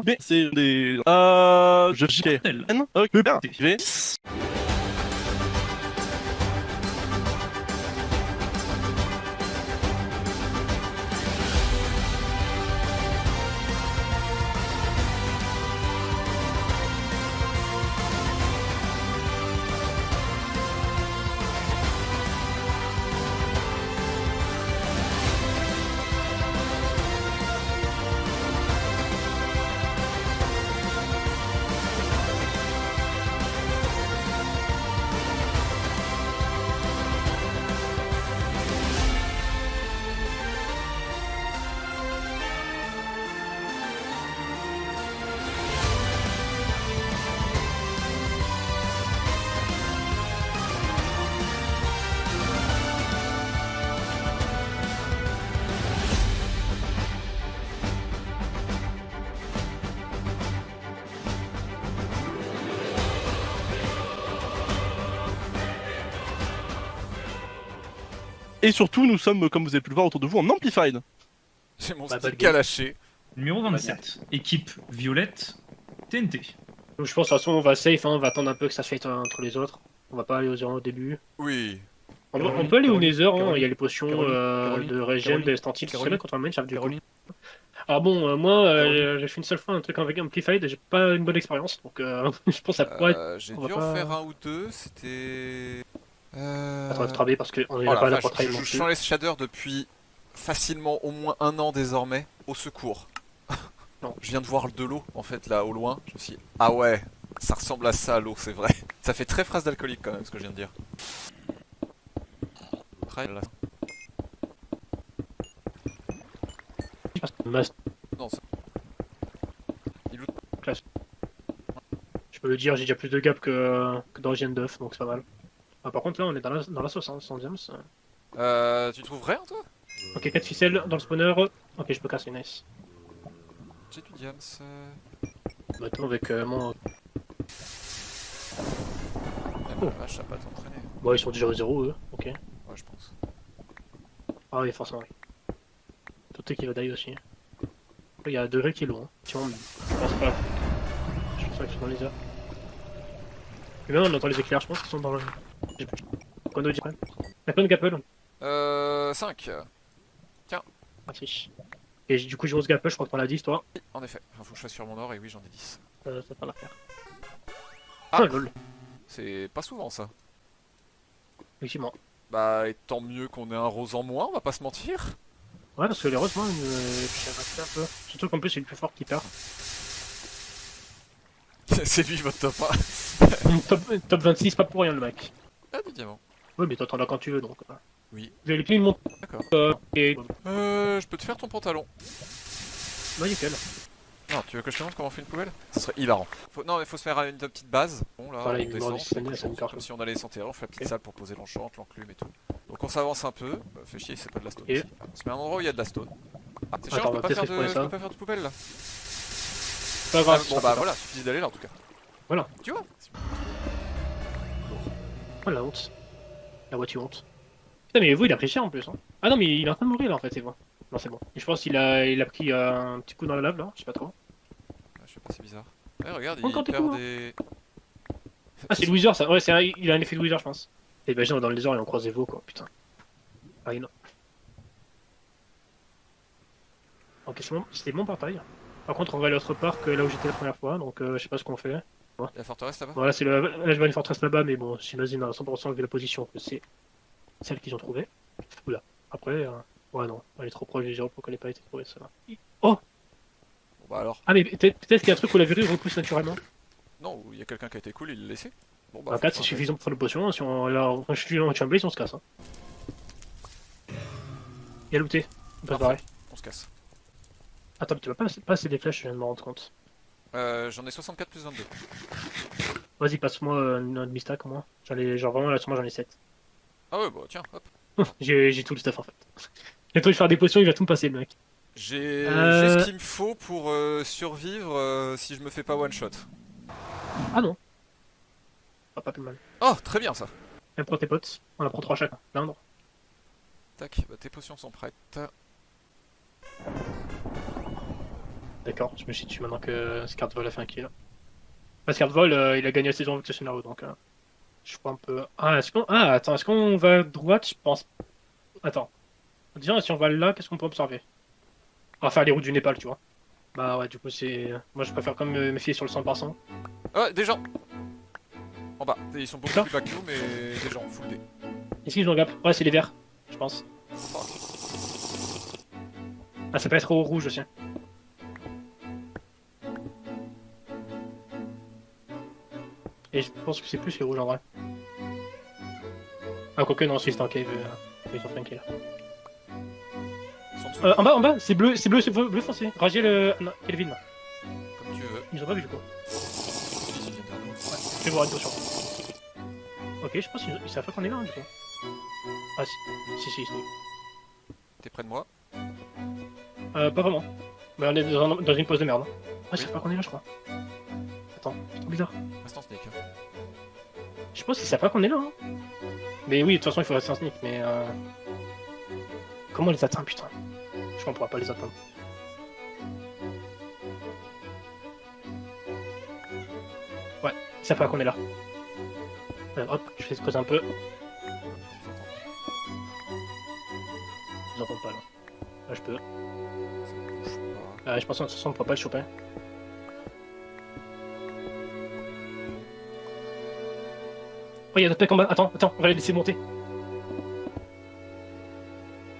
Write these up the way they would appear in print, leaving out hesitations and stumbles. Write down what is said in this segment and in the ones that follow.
là? Mais c'est des... je chiais. Mortel. Ok, bien. T. Je vais... Et surtout, nous sommes, comme vous avez pu le voir autour de vous, en Amplified. J'ai mon Bah, stick bonne à lâcher. Numéro 27. Équipe violette. TNT. Donc, je pense de toute façon on va safe, hein, on va attendre un peu que ça se fight entre les autres. On va pas aller aux zéro au début. Oui. On peut aller au Nether, hein, Caroline, il y a les potions Caroline, de regen, Caroline, de stantile, c'est Caroline, bien contre un main, du coup. Caroline. Alors bon, moi Caroline. j'ai fait une seule fois un truc avec Amplified et j'ai pas une bonne expérience, donc je pense que ça pourrait être... J'ai on va dû pas- en faire un ou deux, c'était... Attends, travailler parce qu'on Oh n'a la pas la vache, portail je non joue plus. Shadowless Shader depuis facilement au moins 1 an désormais. Au secours. Non. Je viens de voir de l'eau en fait là au loin. Je me suis dit, ah ouais, ça ressemble à ça l'eau, c'est vrai. Ça fait très phrase d'alcoolique quand même ce que je viens de dire. Là. Non, ça... Il loot. Je peux le dire, j'ai déjà plus de gap que dans Gen 9, donc c'est pas mal. Ah, par contre là on est dans la sauce, hein, 100 diams. Tu trouves rien toi? Ok, 4 ficelles dans le spawner. Ok, je peux casser, nice. J'ai du diams. Maintenant avec mon... Ah, la vache, ça va pas t'entraîner. Bon, ils sont déjà au 0 eux, ok. Ouais, je pense. Ah oui, forcément, oui. Tout est qui va die aussi. Il y a 2 vrais qui l'ont, hein. Tiens, je pense pas. Je pense pas qu'ils sont dans les airs. Et même on entend les éclairs, je pense qu'ils sont dans le... J'ai plus. Quoi d'autre dire? Y'a plein de gapple. 5. Merci. Et du coup, j'ai 11 gapple, je crois que t'en as 10 toi. Oui, en effet. Enfin, faut que je fasse sur mon or et oui, j'en ai 10. Ça va pas la faire. Ah. Ah lol, C'est pas souvent ça. effectivement. Bah, et tant mieux qu'on ait un rose en moins, on va pas se mentir. Ouais, parce que les roses, moi, j'ai raté un peu. Surtout qu'en plus, c'est le plus fort qui perd. C'est lui votre top 1. top 26, pas pour rien le mec. Ah, des diamants. Oui, mais t'en as quand tu veux donc. Oui. J'ai les pieds de mon. D'accord. Et. Je peux te faire ton pantalon. Bah, nickel. Non, tu veux que je te montre comment on fait une poubelle? Ça serait hilarant. Non, mais faut se faire une petite base. Bon, là, Voilà, on il me descend, demande si c'est ça me comme si on allait s'enterrer, on fait la petite Ok. salle pour poser l'enchante, l'enclume et tout. Donc on s'avance un peu. Bah, fait chier, c'est pas de la stone Et ici. On se met à un endroit où il y a de la stone. Ah, c'est chiant, Attends, je on peux va pas peut-être explorer je ça. peux pas faire de poubelle là. Pas Ah, grave. bon, bah voilà, suffit d'aller là en tout cas. Voilà. Tu vois? Oh la honte. La voiture honte. Putain, mais vous, il a pris cher en plus. Hein. Ah non, mais il est en train de mourir là en fait, c'est bon. Non, c'est bon. Et je pense qu'il a pris un petit coup dans la lave là, je sais pas trop. Ah, je sais pas, c'est bizarre. Ouais, regarde, Encore il des perd coups, hein. des. Ah, c'est le Wither ça. Ouais, il a un effet de Wither, je pense. Et imagine, dans le lézard, et on croise des veaux quoi, putain. Ah, non. Ok, c'était mon portail. Par contre, on va à l'autre parc là où j'étais la première fois, donc je sais pas ce qu'on fait. La forteresse là-bas? Voilà, c'est le... là je vois une forteresse là-bas, mais bon, j'imagine à 100% vu la position que c'est celle qu'ils ont trouvée. Oula. Après, ouais, non, elle est trop proche des 0 pour qu'elle ait pas été trouvée, ça va. Oh! Bon bah alors. Ah, mais peut-être qu'il y a un truc où la verrue repousse naturellement. Non, il y a quelqu'un qui a été cool, il l'a laissé. Bon bah. En 4, c'est suffisant pour faire le potion. Hein, si on alors, quand je suis en blaze, on se casse. Hein. Il y a looté. On peut se barrer. On se casse. Attends, mais tu vas pas passer des flèches, je viens de me rendre compte. J'en ai 64 plus 22. Vas-y, passe-moi une demi-stack au moins. Genre vraiment, là, sur moi, j'en ai 7. Ah ouais, bah tiens, hop. J'ai tout le stuff en fait. Bientôt, je vais faire des potions, il va tout me passer, le mec. J'ai ce qu'il me faut pour survivre si je me fais pas one shot. Ah non. Pas plus mal. Oh, très bien ça. Même pour tes potes, on en prend 3 chacun. L'Indre. Tac, bah, tes potions sont prêtes. D'accord, je me suis dessus maintenant que Scardvol a fait un kill. Scardvol, il a gagné la saison avec ce scénario, donc je crois un peu... Ah, attends, est-ce qu'on va à droite? Je pense... Attends. Disons, si on va là, qu'est-ce qu'on peut observer? On va faire les routes du Népal, tu vois. Bah ouais, du coup, c'est... Moi, je préfère quand même me méfier sur le 100%. Ah, des gens en bas. Ils sont beaucoup Ça plus bas que nous, mais des gens, full D. Est-ce qu'ils ont gap? Ouais, c'est les verts, je pense. Ah, ça peut être au rouge aussi. Et je pense que c'est plus les rouges en vrai. Ah, quoique, non, c'est en cave. Ils ont fait un kill. Ils sont dessous, En bas, c'est bleu, bleu foncé. Ragiel, non, Kelvin. Là. comme tu veux. Ils ont pas vu du coup. Ils viennent vers nous. Je vais voir attention. Ok, je pense qu'ils savent pas qu'on est là hein, du coup. Ah si, ils sont. T'es près de moi? Pas vraiment. Mais on est dans une pause de merde. Ah, ils savent pas qu'on est là, je crois. Attends, c'est trop bizarre. Reste en snake. Je pense qu'ils savent pas qu'on est là. Hein. Mais oui, de toute façon, il faut rester en sneak, mais comment on les atteint, putain? Je crois qu'on pourra pas les atteindre. Ouais, ils savent pas qu'on est là. Hop, je vais creuser un peu. Ils entendent pas là. Là, je peux. Je pense que de toute façon, on pourra pas le choper. Oh, il y a d'autres mecs en bas. Attends, on va les laisser monter.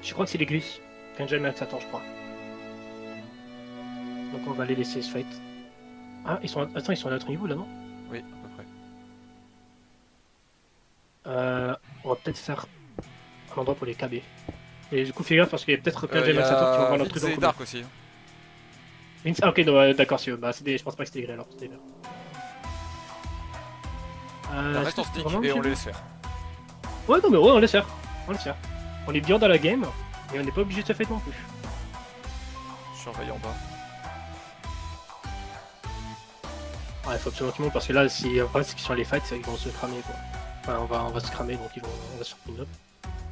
Je crois que c'est les gris. Angel Max attend, je crois. Donc on va les laisser se fight. Ah, ils sont à notre niveau là, non? Oui, à peu près. On va peut-être faire un endroit pour les KB. Et du coup, fais gaffe parce qu'il y a peut-être Angel Il y Max attend qui va a voir notre truc Vince dans et le Dark aussi. Vince, ah, ok, ouais, d'accord, si bah, je pense pas que c'était des gris alors. C'était des verts. Reste en c'est stick vraiment et on chez les nous laisse faire. Ouais, non, mais ouais, on laisse faire. On laisse faire. On est bien dans la game, mais on n'est pas obligé de se fight non plus. Surveille en bas. Ouais, faut absolument tout le monde parce que là, si après, c'est qu'ils sont les fights, ils vont se cramer quoi. Enfin, on va se cramer donc on va se faire une up.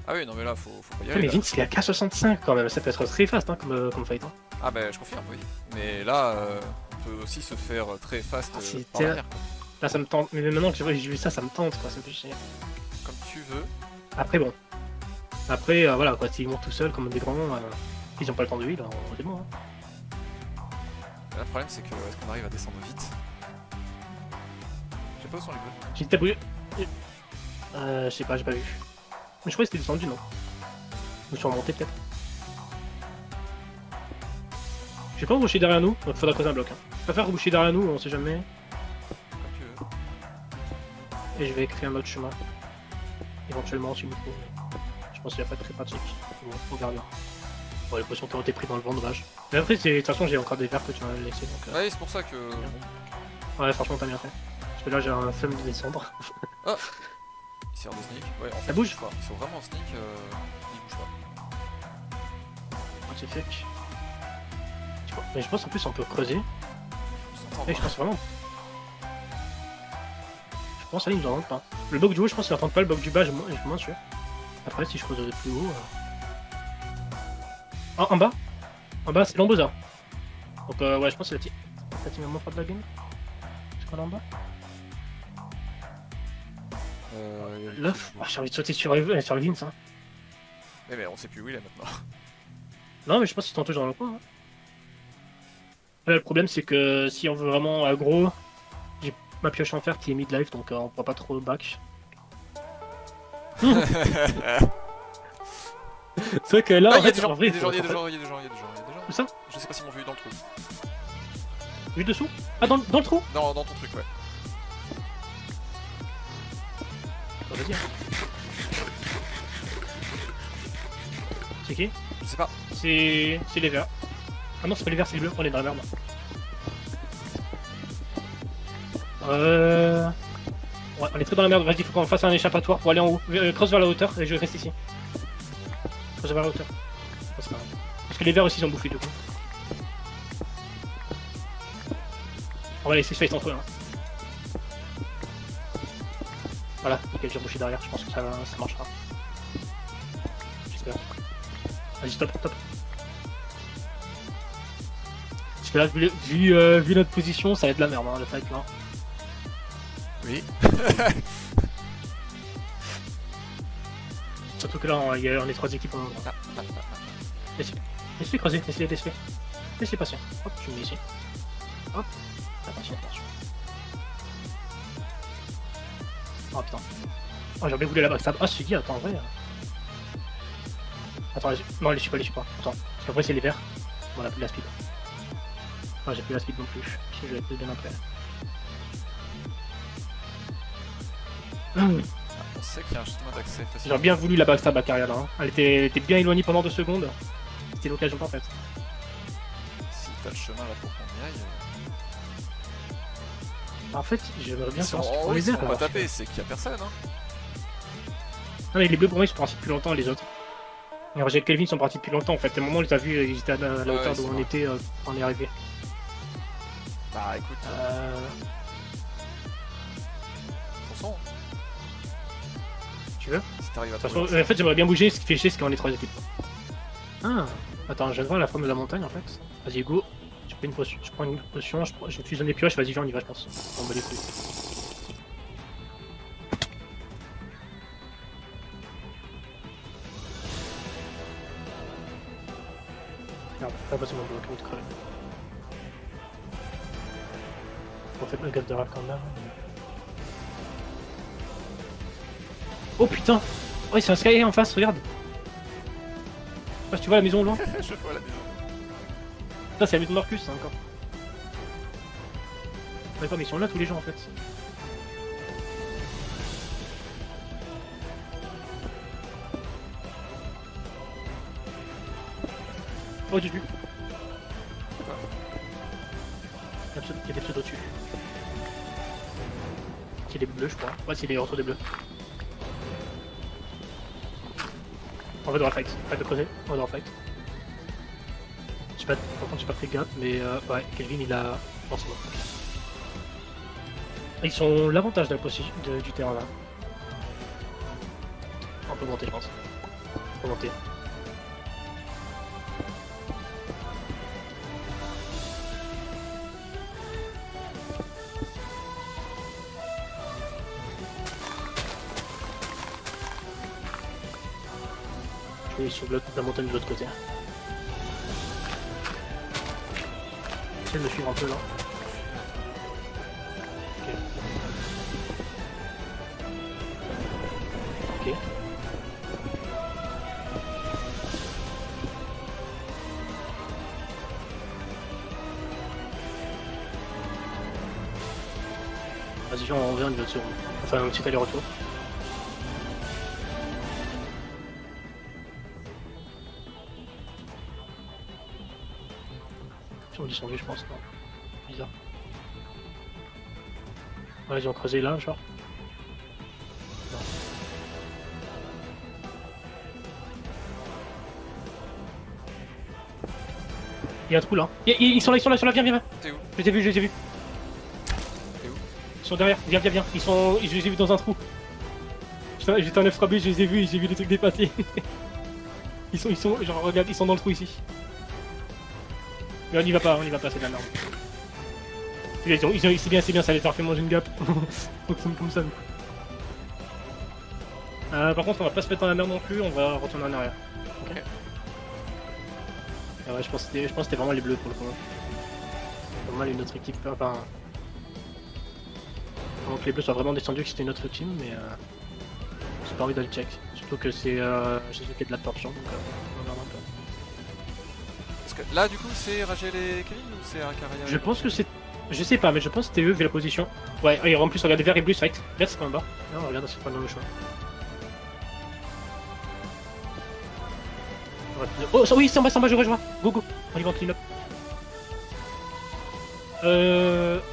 Ah oui, non mais là, faut pas y Ouais, aller. mais Là. Vince, il est à K65 quand même, ça peut être très fast hein, comme fight. Hein. Ah bah je confirme, oui. Mais là, on peut aussi se faire très fast Ah, c'est par l'arrière. Quoi. Là, ça me tente, mais maintenant que j'ai vu ça, ça me tente quoi, ça me fait chier. Comme tu veux. Après, bon. Après, voilà, quoi, s'ils montent tout seuls comme des grands, ils ont pas le temps de heal, c'est bon. Hein. Le problème c'est que est-ce qu'on arrive à descendre vite? Je sais pas où sont les bleus. J'ai été brûlé. Je sais pas, j'ai pas vu. Mais je crois que c'était descendu, non? Ou sur remonté peut-être. Je vais pas reboucher derrière nous, donc faudra creuser un bloc. Hein. Je préfère reboucher derrière nous, on sait jamais. Comme tu veux. Et je vais créer un autre chemin. Éventuellement, s'il me faut. Je pense qu'il n'y a pas de très pratique. Bon, on verra bien. Bon, les potions ont été pris dans le vent, dommage. Mais après, de toute façon, j'ai encore des verres que tu m'as laissé. Donc, Ouais, c'est pour ça que. ouais, franchement, t'as bien fait. Parce que là, j'ai un flemme de descendre. Ils servent de sneak. Ouais, en fait, Ça bouge. ils sont vraiment en sneak, ils bougent pas. Oh, c'est fake. Mais je pense en plus, on peut creuser. On s'entend Et je pas. pense vraiment. Je pense à lui, il nous en rentre pas. Le bloc du haut, je pense qu'il n'entend pas le bloc du bas, je suis moins sûr. Après, si je creuse de plus haut. Ah, en bas? En bas, c'est l'Ambosa. Donc, ouais, je pense que c'est la team moins forte de la game. C'est quoi là en bas? Là, j'ai envie de sauter sur Vince. Hein. Mais on sait plus où il est maintenant. Non, mais je pense qu'ils sont tous dans le coin. Hein. Là, le problème, c'est que si on veut vraiment aggro, j'ai ma pioche en fer qui est mid-life, donc on pourra pas trop back. C'est vrai que là, Ah, en il y a fait, des gens, en vrai, il y a des gens, faut- il y a des gens, il y a des gens. Où ça? Je sais pas s'ils m'ont vu dans le trou. Juste dessous? Ah, dans le trou? Dans ton truc, ouais. Bah, vas-y. Hein. C'est qui? Je sais pas. C'est les verts. Ah non, c'est pas les verts, c'est les bleus. On est dans la merde. Ouais, on est très dans la merde. Vas-y, faut qu'on fasse un échappatoire pour aller en haut. Creuse vers la hauteur et je reste ici. Creuse vers la hauteur. Oh, c'est pas grave. Parce que les verts aussi ils ont bouffé du coup. On va laisser space entre eux. Hein. Voilà, nickel, j'ai bouché derrière. Je pense que ça marchera. J'espère. Vas-y, stop. Parce que là, vu notre position, ça va être de la merde, hein, le fight là. Oui. Surtout que là, on est 3 équipes en même temps. Laisse-les creuser, laisse-les. Laisse-les passer. Hop, je me mets ici. Hop. Attention. Oh putain. Oh, j'ai oublié voulu la backstab. Ah, c'est dit, attends, en vrai. Attends, non, les suis pas. Attends, parce qu'après, c'est les verts. Bon, on a plus la speed. Non, j'ai plus la speed non plus. Si je vais plus bien après. On sait qu'il y a un chemin d'accès facile. J'aurais bien voulu la backstab à carrière là. Hein. Elle était bien éloignée pendant 2 secondes. C'était l'occasion parfaite. Si t'as le chemin là pour qu'on y aille. En fait, j'aimerais bien Ils sont faire en haut, les ils sont airs pas là. tapés, c'est qu'il y a personne. Hein. Non mais les bleus pour moi ils sont partis depuis longtemps les autres. Et Roger et Kelvin sont partis depuis longtemps en fait. À un moment on les a vus, ils étaient à la Ouais, hauteur c'est d'où on vrai. était quand on est arrivé. Bah écoute, fonçons. Tu veux? Si t'arrives à De toute trouver. façon, en fait j'aimerais bien bouger, ce qui fait chier c'est qu'on est 3 équipes. Ah. Attends, je viens de voir la forme de la montagne en fait. Vas-y go. Je prends une potion, je fusionne les pioches, vas-y viens on y va je pense. On bat les couilles. Merde, pas passer mon bloc, de crever. On fait le gaffe de rap quand même. Oh putain! Ouais, c'est un Sky en face, regarde! Je sais pas si tu vois la maison au loin. Je vois la maison. Ça, c'est la maison d'Orcus, ça encore. D'accord, mais ils sont là tous les gens en fait. Oh, j'ai vu. Il y a des pseudos dessus. C'est des bleus, je crois. Ouais, c'est les retours des bleus. On va devoir fight. Fight de creuser. On va devoir fight. Par contre, j'ai pas fait gaffe, mais ouais, Kelvin il a. Bon, c'est bon. Ils sont l'avantage de la position du terrain là. On peut monter, je pense. On peut monter. Je vais sur la montagne de l'autre côté. Essaye de me suivre un peu là. Ok. Vas-y, on revient une autre seconde. Enfin, un petit aller-retour. Ils sont descendus, je pense. Non. Bizarre. Ouais, ils ont creusé là, genre. Non. Il y a un trou là. Ils sont là, viens. T'es où? Je les ai vus. T'es où? Ils sont derrière, viens. Je les ai vus dans un trou. J'étais en F3B, je les ai vus, j'ai vu les trucs dépasser. ils sont, genre, regarde, ils sont dans le trou ici. Mais on y va pas, c'est de la merde. C'est bien, ça les a fait manger une gap. Fonctionne comme ça, nous. Par contre, on va pas se mettre dans la merde non plus, on va retourner en arrière. Ok. Ah ouais, je pense que c'était vraiment les bleus pour le coup. Vraiment une autre équipe, enfin... Avant que les bleus soient vraiment descendus, que c'était une autre team, mais j'ai pas envie d'aller check. Surtout que c'est Jésus qui est de l'absorption, donc on va voir un peu. Parce que là, du coup, c'est Rachel et Kevin ou c'est Akaria? Je pense que c'est... Je sais pas, mais je pense que c'était eux vu la position. Ouais, et en plus, regardez vert et bleu, fight. Vert, c'est quand même bas. Non, regarde, c'est pas dans le choix. Oh, oui, c'est en bas, je vois. Go. On y va en clean up.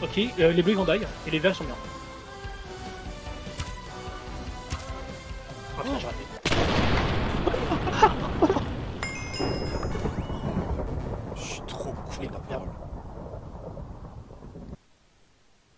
Ok, les bleus ils vont die, et les verts ils sont bien. Oh putain, j'ai raté.